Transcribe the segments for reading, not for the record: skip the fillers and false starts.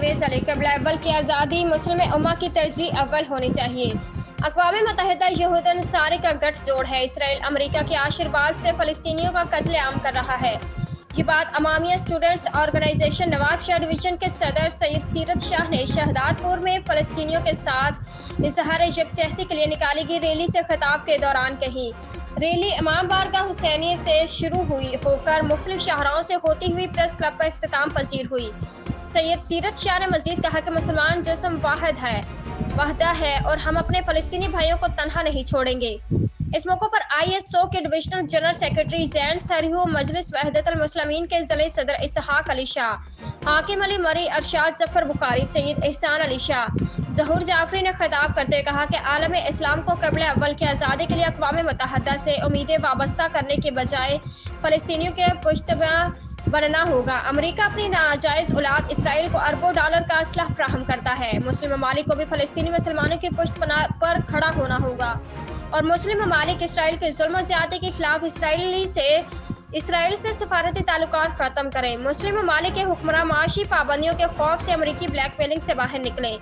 پرویز علی قبلہ اول کی آزادی مسلم امہ کی ترجیح اول ہونی چاہیے۔ اقوام متحدہ یہود انصاری کا گٹھ جوڑ ہے۔ اسرائیل امریکہ کے آشرواد سے فلسطینیوں کا قتل عام کر رہا ہے۔ یہ بات امامیہ اسٹوڈنٹس آرگنائزیشن نواب شاہ ڈویژن کے صدر سید سیرت شاہ نے شہادات پور میں فلسطینیوں کے ساتھ اظہار یکجہتی کے لیے نکالی گئی ریلی سے خطاب کے دوران کہی۔ ریلی امام بارگاہ حسینیہ سے شروع ہو کر مختلف شاہراہوں سے ہوتی ہوئی پریس کلب پر اختتام پذیر ہوئی۔ سید سیرت شاہ نے مزید کہا کہ مسلمان جسم وحدہ ہے اور ہم اپنے فلسطینی بھائیوں کو تنہا نہیں چھوڑیں گے۔ اس موقع پر ISO کے ڈویژنل جنرل سیکرٹری زین سریح، مجلس وحدت المسلمین کے ضلعی صدر اسحاق علی شاہ، حاکم علی مری، ارشاد ظفر بخاری، سید احسان علی شاہ، ظہور جعفری نے خطاب کرتے ہوئے کہا کہ عالم اسلام کو قبلہ اول کی آزادی کے لیے اقوام متحدہ سے امیدیں وابستہ کرنے کے بجائے فلسطینیوں کے پشتیباں بننا ہوگا۔ امریکہ اپنی ناجائز اولاد اسرائیل کو اربوں ڈالر کا اسلحہ فراہم کرتا ہے۔ مسلم ممالک کو بھی فلسطینی مسلمانوں کی پشت پناہ پر کھڑا ہونا ہوگا اور مسلم ممالک اسرائیل کے ظلم و زیادتی کے خلاف اسرائیل سے سفارتی تعلقات ختم کریں۔ مسلم ممالک کے حکمراں معاشی پابندیوں کے خوف سے امریکی بلیک میلنگ سے باہر نکلیں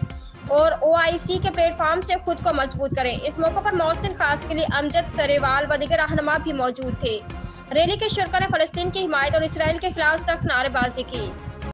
اور OIC کے پلیٹ فارم سے خود کو مضبوط کریں۔ اس موقع پر محسن خاسقلی، امجد سریوال و دیگر رہنما بھی موجود تھے۔ ریلی کے شرکاء نے فلسطین کی حمایت اور اسرائیل کے خلاف سخت نعرے بازی کی۔